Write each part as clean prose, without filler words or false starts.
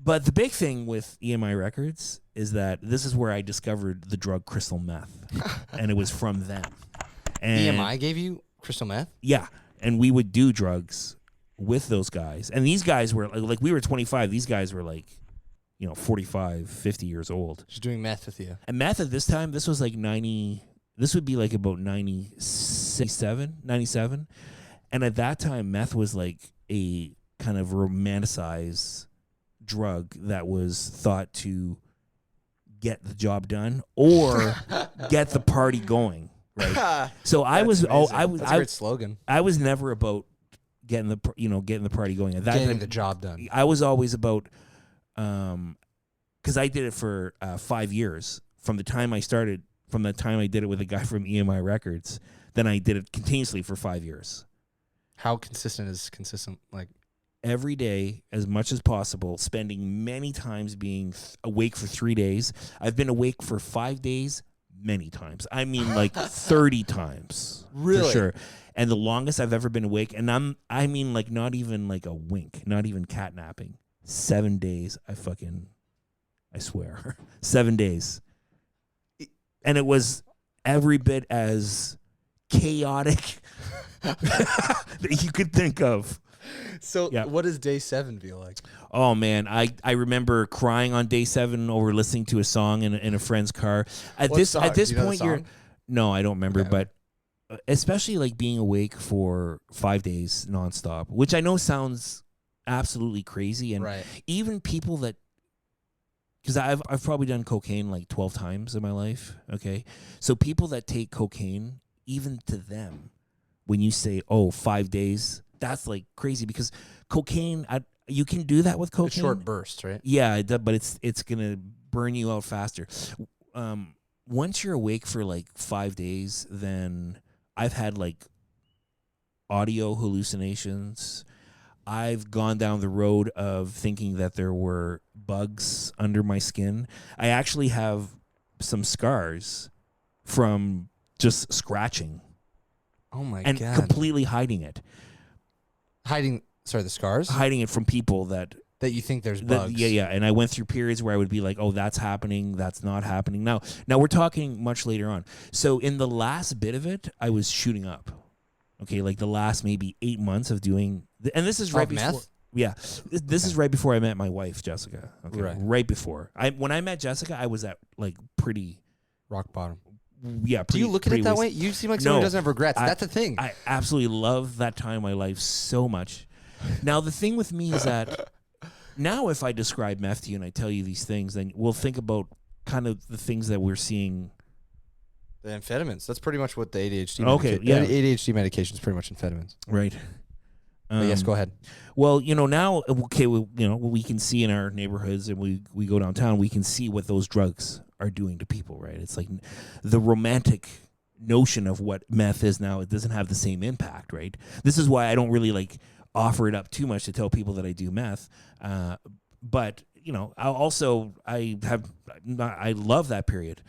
But the big thing with EMI Records is that this is where I discovered the drug crystal meth, and it was from them. And EMI gave you crystal meth? Yeah, and we would do drugs with those guys. And these guys were, like we were 25. These guys were like, 45, 50 years old. Just doing meth with you. And meth at this time, this was like 90, this would be like about 97. And at that time, meth was like a kind of romanticized drug that was thought to get the job done or get the party going. Right. So That's a great slogan. I was never about getting the party going. At that getting time, the job done. I was always about, because I did it for 5 years from the time I did it with a guy from EMI Records. Then I did it continuously for 5 years. How consistent is consistent? Like every day, as much as possible, spending many times being awake for 3 days. I've been awake for 5 days. Many times. I mean, like 30 times. Really? For sure. And the longest I've ever been awake, and I mean, like, not even like a wink, not even catnapping. 7 days. I swear. 7 days. And it was every bit as chaotic that you could think of. So what does day 7 feel like? Oh, man, I remember crying on day 7 over listening to a song in a friend's car. At this point, no, I don't remember, but especially like being awake for 5 days nonstop, which I know sounds absolutely crazy, and even people that, because I've probably done cocaine like 12 times in my life. Okay, so people that take cocaine, even to them, when you say 5 days. That's like crazy because cocaine, you can do that with cocaine. A short burst, right? Yeah, but it's gonna burn you out faster. Once you're awake for like 5 days, then I've had like audio hallucinations. I've gone down the road of thinking that there were bugs under my skin. I actually have some scars from just scratching. Oh my God! And completely hiding it. The scars? Hiding it from people that you think there's bugs. Yeah. And I went through periods where I would be like, oh, that's happening, that's not happening. Now we're talking much later on. So in the last bit of it, I was shooting up. Okay, like the last maybe 8 months of doing, and this is right before. Meth? Yeah, this is right before I met my wife, Jessica. Okay, right before. When I met Jessica, I was at like pretty rock bottom. Yeah. Do you look at it that way? You seem like someone who doesn't have regrets. That's the thing. I absolutely love that time of my life so much. Now, the thing with me is that now if I describe meth to you and I tell you these things, then we'll think about kind of the things that we're seeing. The amphetamines. That's pretty much what the ADHD ADHD medication is pretty much amphetamines. Right. Yes, go ahead. Well, now, okay, we can see in our neighborhoods and we go downtown, we can see what those drugs are doing to people, right? It's like the romantic notion of what meth is now, it doesn't have the same impact, right? This is why I don't really like offer it up too much to tell people that I do meth. But, I love that period.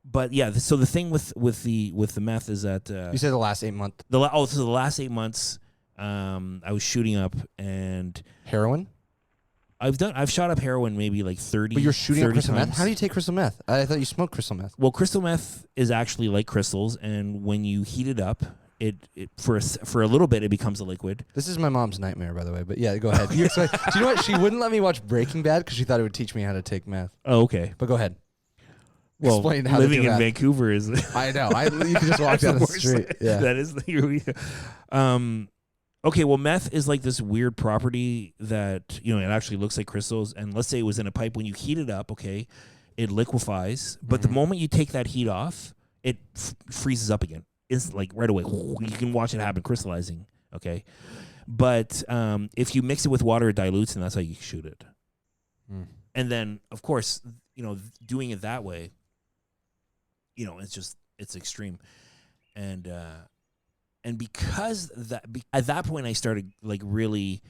But yeah, so the thing with the meth is that you said the last 8 months. The last 8 months, I was shooting up and heroin. I've shot up heroin maybe like 30. But you're shooting up crystal times. meth. How do you take crystal meth? I thought you smoked crystal meth. Well, crystal meth is actually like crystals, and when you heat it up, it for a little bit it becomes a liquid. This is my mom's nightmare, by the way. But yeah, go ahead. Do you know what? She wouldn't let me watch Breaking Bad because she thought it would teach me how to take meth. Oh, okay. But go ahead. Well, living in Vancouver is. I know. You can just walk down the street. Yeah. That is. Okay, well, meth is like this weird property that, it actually looks like crystals. And let's say it was in a pipe. When you heat it up, okay, it liquefies. But the moment you take that heat off, it freezes up again. It's like right away. You can watch it happen, crystallizing, okay? But if you mix it with water, it dilutes, and that's how you shoot it. Mm. And then, of course, doing it that way, it's extreme. And because at that point I started like really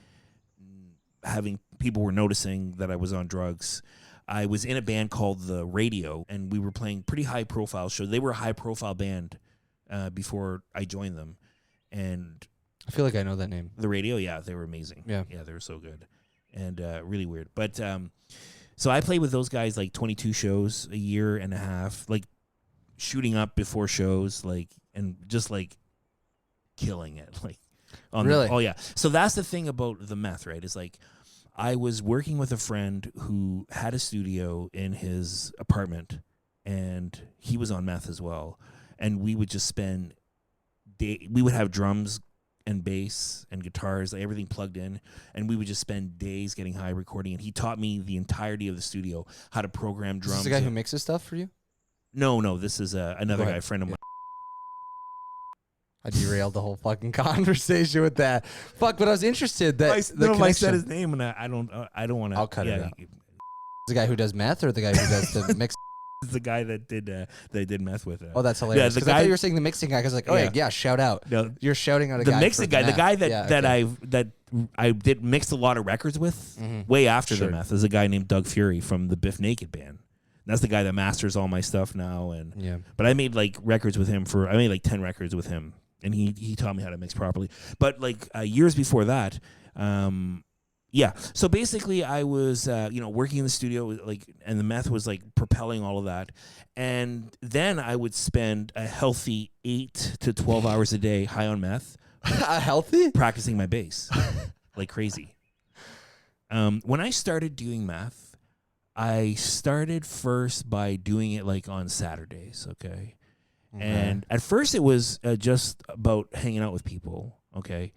having people were noticing that I was on drugs. I was in a band called The Radio, and we were playing pretty high profile shows. They were a high profile band before I joined them. And I feel like I know that name. The Radio, yeah, they were amazing. Yeah, they were so good, and really weird. But so I played with those guys like 22 shows a year and a half, like shooting up before shows, like and just like killing it, like really. Oh yeah. So that's the thing about the meth, right? Is like I was working with a friend who had a studio in his apartment, and he was on meth as well, and we would just spend we would have drums and bass and guitars, like everything plugged in, and we would just spend days getting high recording. And he taught me the entirety of the studio, how to program drums. Is this the guy who mixes stuff for you? No, this is another guy, friend of mine. I derailed the whole fucking conversation with that. Fuck, but I was interested that I said his name, and I don't want to. I'll cut it out. The guy who does meth, or the guy who does the mix? The guy that did meth with it. Oh, that's hilarious. Because I thought you were saying the mixing guy. Because like, oh yeah, shout out. No, you're shouting out a guy. The mixing guy, the guy that I did mixed a lot of records with way after the meth, is a guy named Doug Fury from the Biff Naked band. That's the guy that masters all my stuff now. But I made like records with him I made like 10 records with him, and he taught me how to mix properly. But like years before that, so basically I was working in the studio, like, and the meth was like propelling all of that, and then I would spend a healthy 8 to 12 hours a day high on meth. Healthy? Practicing my bass like crazy. When I started doing meth, I started first by doing it like on Saturdays, okay? And at first it was just about hanging out with people, okay?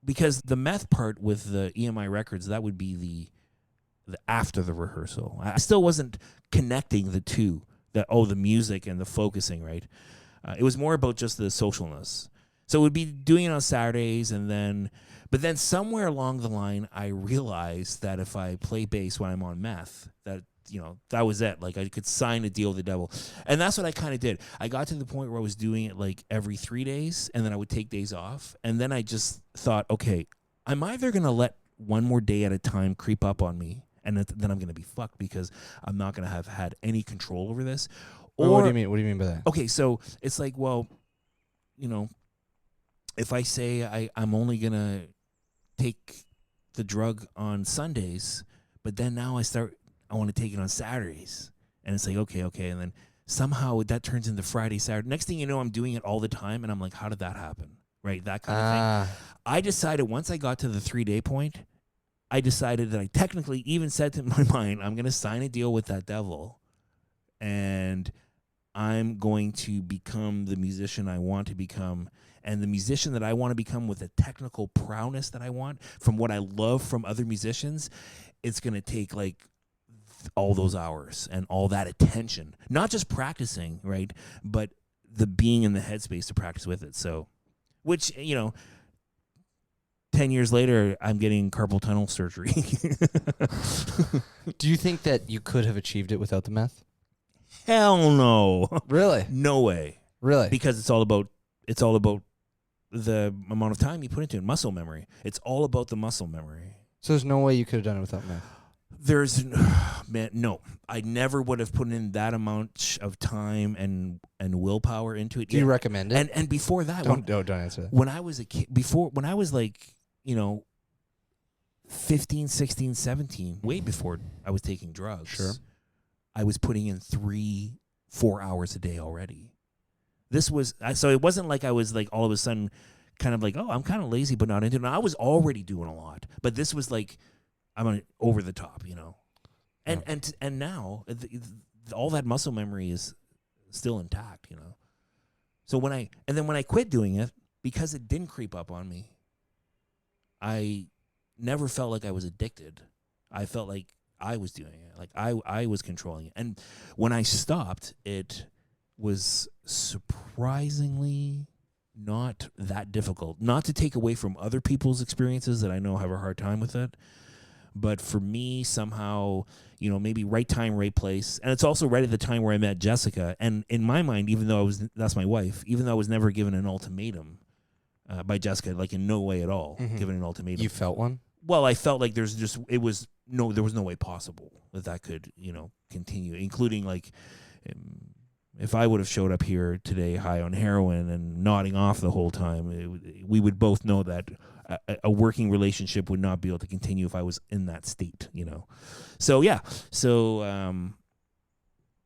Because the meth part with the EMI records, that would be the after the rehearsal. I still wasn't connecting the two, the music and the focusing, right? It was more about just the socialness. So it would be doing it on Saturdays, but then somewhere along the line, I realized that if I play bass when I'm on meth, that was it. Like I could sign a deal with the devil. And that's what I kind of did. I got to the point where I was doing it like every 3 days, and then I would take days off. And then I just thought, okay, I'm either going to let one more day at a time creep up on me, and then I'm going to be fucked because I'm not going to have had any control over this. Or, what do you mean? What do you mean by that? Okay, so it's like, well, if I say I'm only going to take the drug on Sundays, but then now I want to take it on Saturdays. And it's like, okay. And then somehow that turns into Friday, Saturday. Next thing you know, I'm doing it all the time. And I'm like, how did that happen? Right? That kind of thing. I decided once I got to the 3-day point, I decided that I technically even said to my mind, I'm going to sign a deal with that devil. And I'm going to become the musician I want to become. And the musician that I want to become with the technical prowess that I want from what I love from other musicians, it's going to take like all those hours and all that attention, not just practicing, right, but the being in the headspace to practice with it. So, which 10 years later, I'm getting carpal tunnel surgery. Do you think that you could have achieved it without the meth? Hell no. Really? No way. Really? Because it's all about the amount of time you put into it, muscle memory. It's all about the muscle memory. So there's no way you could have done it without meth? No. I never would have put in that amount of time and willpower into it. Do you recommend it? And before that, don't answer that. When I was a kid, when I was like, 15, 16, 17, way before I was taking drugs, sure, I was putting in 3-4 hours a day already. So it wasn't like I was like all of a sudden kind of like, oh, I'm kind of lazy but not into it. I was already doing a lot, but this was like, I'm over the top, and now all that muscle memory is still intact, So when I quit doing it, because it didn't creep up on me, I never felt like I was addicted. I felt like I was doing it, like I was controlling it. And when I stopped, it was surprisingly not that difficult. Not to take away from other people's experiences that I know have a hard time with it. But for me, somehow, maybe right time, right place. And it's also right at the time where I met Jessica. And in my mind, that's my wife, even though I was never given an ultimatum by Jessica, like in no way at all, given an ultimatum. You felt one? Well, I felt like there was no way possible that could, continue, including like, if I would have showed up here today high on heroin and nodding off the whole time, we would both know that a working relationship would not be able to continue if I was in that state, you know. So yeah,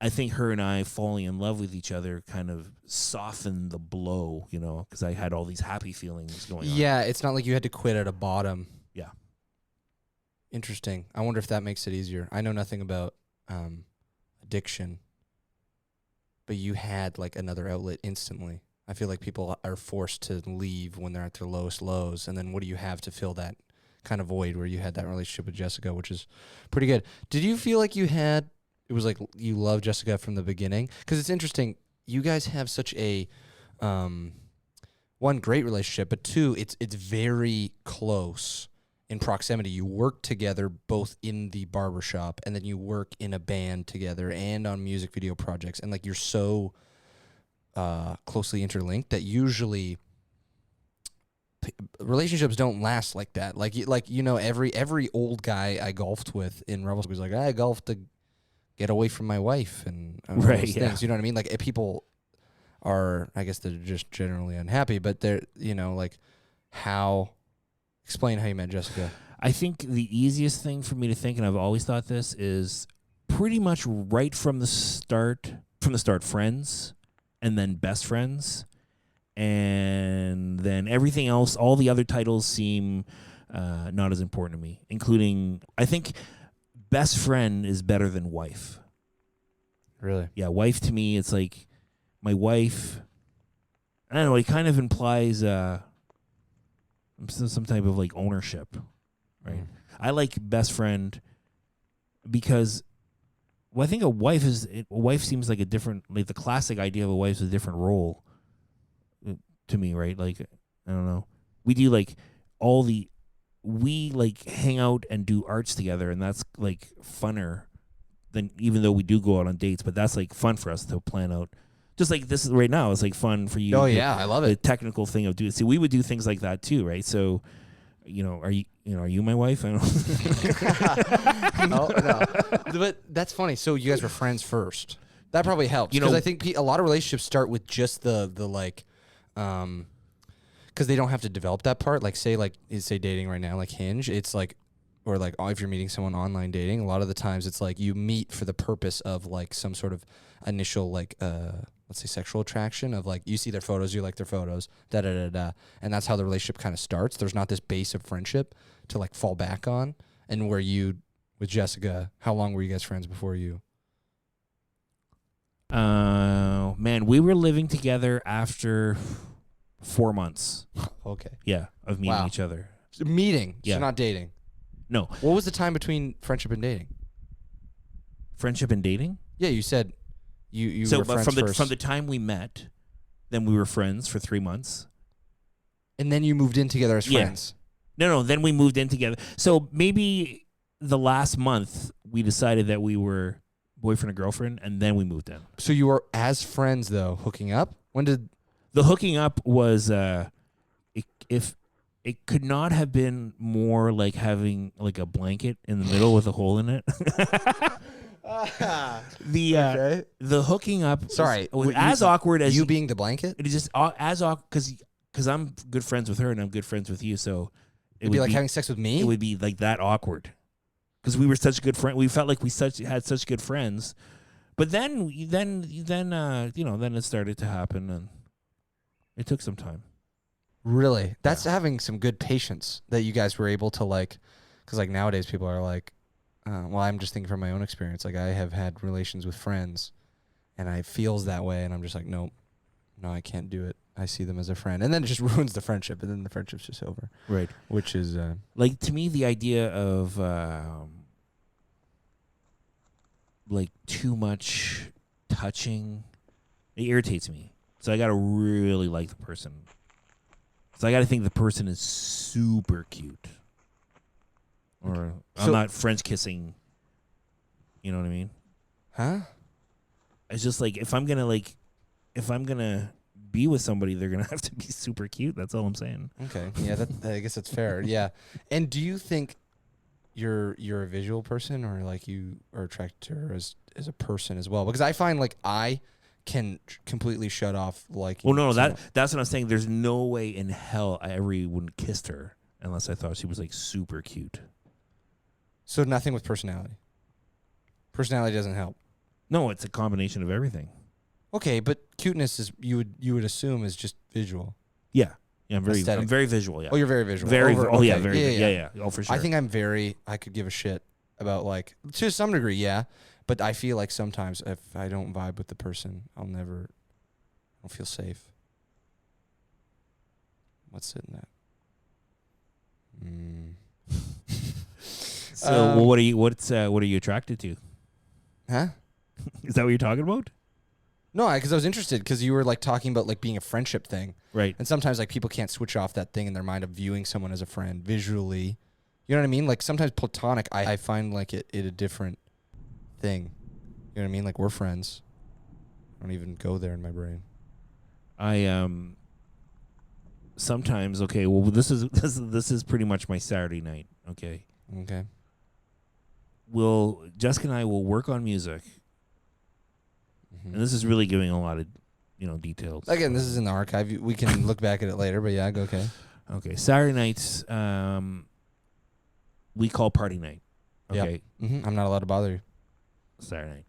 I think her and I falling in love with each other kind of softened the blow, you know, because I had all these happy feelings going on. Yeah, it's not like you had to quit at a bottom. Yeah. Interesting. I wonder if that makes it easier. I know nothing about addiction, but you had like another outlet instantly. I feel like people are forced to leave when they're at their lowest lows, and then what do you have to fill that kind of void where you had that relationship with Jessica, which is pretty good. Did you feel like it was like you loved Jessica from the beginning? Because it's interesting. You guys have such a, one, great relationship, but two, it's very close in proximity. You work together both in the barbershop, and then you work in a band together and on music video projects. And like you're so closely interlinked that usually relationships don't last like that. Like you know, every old guy I golfed with in Rebels was like, I golfed to get away from my wife and right, those things. You know what I mean? Like people are, I guess they're just generally unhappy, but they're, you know, like explain how you met Jessica. I think the easiest thing for me to think, and I've always thought this, is pretty much right from the start, friends, and then best friends, and then everything else, all the other titles seem not as important to me, including, I think best friend is better than wife. Really? Yeah, wife to me, it's like my wife, I don't know, it kind of implies some type of like ownership, right? Mm. I like best friend because, well, I think a wife seems like a different, like the classic idea of a wife is a different role to me, right? Like, I don't know. We do like we like hang out and do arts together, and that's like funner than, even though we do go out on dates, but that's like fun for us to plan out. Just like this is right now, it's like fun for you. Oh yeah, I love it. The technical thing of doing. See, we would do things like that too, right? So, you know, are you my wife? I don't know. No. But that's funny. So you guys were friends first. That probably helps, because I think a lot of relationships start with just the like, because they don't have to develop that part. Like say dating right now, like Hinge. It's like, or like if you're meeting someone online dating, a lot of the times it's like you meet for the purpose of like some sort of initial like let's say sexual attraction of like you see their photos, you like their photos, and that's how the relationship kind of starts. There's not this base of friendship to like fall back on. And where you with Jessica, how long were you guys friends before you? Man, we were living together after 4 months. Okay. Yeah, of meeting each other. So not dating. No. What was the time between friendship and dating? Friendship and dating? Yeah, you said you so were friends first. From the time we met, then we were friends for 3 months. And then you moved in together as friends. No, then we moved in together. So maybe the last month we decided that we were boyfriend and girlfriend, and then we moved in. So you were as friends though, hooking up? When did the hooking up was if it could not have been more like having like a blanket in the middle with a hole in it. The hooking up was as awkward as you being the blanket. It is just as awkward because I'm good friends with her and I'm good friends with you, so it'd be like having sex with me. It would be like that awkward because we were such good friends. We felt like we had such good friends, but then it started to happen and it took some time. Really? That's having some good patience that you guys were able to like, because like nowadays people are like, well, I'm just thinking from my own experience. Like I have had relations with friends and I feels that way and I'm just like, no, I can't do it. I see them as a friend. And then it just ruins the friendship and then the friendship's just over. Right. Which is... like to me, the idea of like too much touching, it irritates me. So I got to really like the person. So I got to think the person is super cute. Or I'm not French kissing. You know what I mean? Huh? It's just like if I'm gonna be with somebody, they're gonna have to be super cute. That's all I'm saying. Okay. Yeah, I guess that's fair. Yeah. And do you think you're a visual person, or like you are attracted to her as a person as well? Because I find like I can completely shut off like. Well, no, that's what I'm saying. There's no way in hell I ever wouldn't kissed her unless I thought she was like super cute. So nothing with personality. Personality doesn't help. No, it's a combination of everything. Okay, but cuteness is you would assume is just visual. Yeah, I'm very visual. Yeah. Oh, you're very visual. Very. Okay. Oh yeah, very. Yeah. Oh, for sure. I think I could give a shit about like to some degree, yeah. But I feel like sometimes if I don't vibe with the person, I don't feel safe. What's in that? So, what are you attracted to? Huh? Is that what you're talking about? No, because I was interested because you were like talking about like being a friendship thing, right? And sometimes like people can't switch off that thing in their mind of viewing someone as a friend visually. You know what I mean? Like sometimes platonic, I find like it a different thing. You know what I mean? Like we're friends. I don't even go there in my brain. I sometimes okay. Well, this is pretty much my Saturday night. Okay. Okay. Jessica and I will work on music. And this is really giving a lot of, details. Again, this is in the archive. We can look back at it later, but yeah, go okay. Okay, Saturday nights, we call party night. Okay, I'm not allowed to bother you. Saturday night.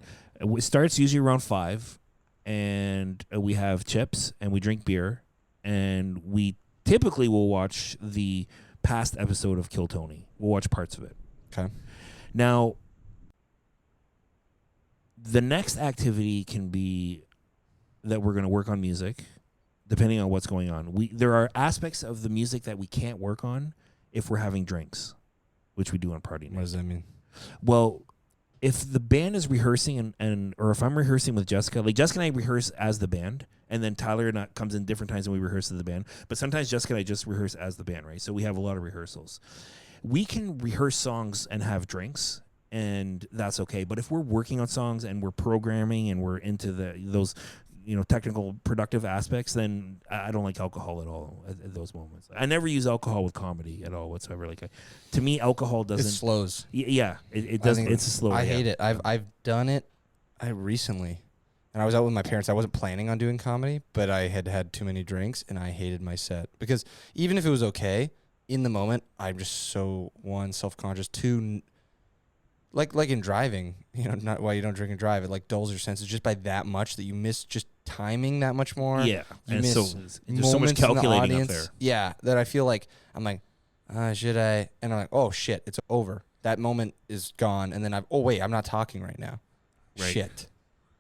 It starts usually around 5, and we have chips and we drink beer, and we typically will watch the past episode of Kill Tony. We'll watch parts of it. Okay. Now, the next activity can be that we're going to work on music, depending on what's going on. There are aspects of the music that we can't work on if we're having drinks, which we do on party night. What does that mean? Well, if the band is rehearsing or if I'm rehearsing with Jessica, like Jessica and I rehearse as the band, and then Tyler and I comes in different times and we rehearse as the band. But sometimes Jessica and I just rehearse as the band, right? So we have a lot of rehearsals. We can rehearse songs and have drinks, and that's okay. But if we're working on songs and we're programming and we're into those technical productive aspects, then I don't like alcohol at all at those moments. I never use alcohol with comedy at all whatsoever. Like to me, alcohol doesn't. It slows. Yeah, it doesn't. It's a slow. I hate it. I've done it. Recently, and I was out with my parents. I wasn't planning on doing comedy, but I had too many drinks, and I hated my set because even if it was okay in the moment, I'm just so self-conscious. Two. Like in driving, not why you don't drink and drive. It like dulls your senses just by that much that you miss just timing that much more. Yeah, you and miss there's so much calculating up there. Yeah, that I feel like I'm like, should I? And I'm like, oh shit, it's over. That moment is gone, and then I'm not talking right now. Right. Shit,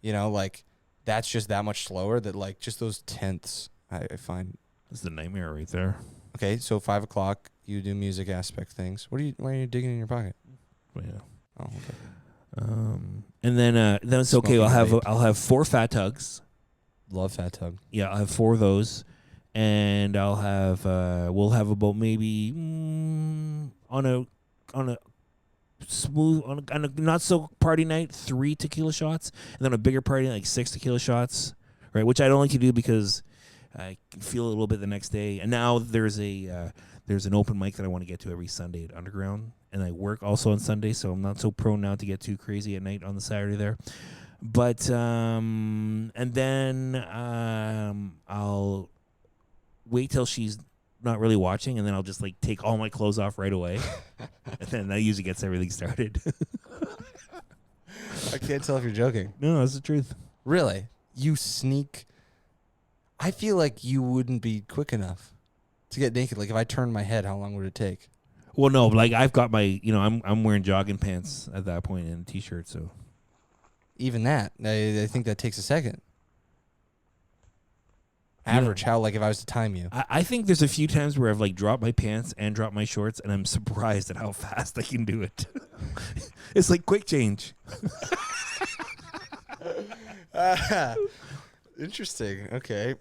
like that's just that much slower. That like just those tenths, I find. That's the nightmare right there. Okay, so 5 o'clock, you do music aspect things. Why are you digging in your pocket? Well, yeah. Oh, okay. And then it's okay. I'll have 4 Fat Tugs. Love Fat Tug. Yeah, I'll have 4 of those, and I'll have we'll have about maybe on a not so party night 3 tequila shots, and then a bigger party night, like 6 tequila shots, right? Which I don't like to do because I can feel a little bit the next day. And now there's an open mic that I want to get to every Sunday at Underground. And I work also on Sunday, so I'm not so prone now to get too crazy at night on the Saturday there. But and then I'll wait till she's not really watching, and then I'll just like take all my clothes off right away, and then that usually gets everything started. I can't tell if you're joking. No, that's the truth. Really, you sneak. I feel like you wouldn't be quick enough to get naked. Like if I turned my head, how long would it take? Well, no, like I've got my, I'm wearing jogging pants at that point and a t-shirt, so. Even that, I think that takes a second. Average, how, like if I was to time you? I think there's a few times where I've like dropped my pants and dropped my shorts, and I'm surprised at how fast I can do it. It's like quick change. Interesting. Okay.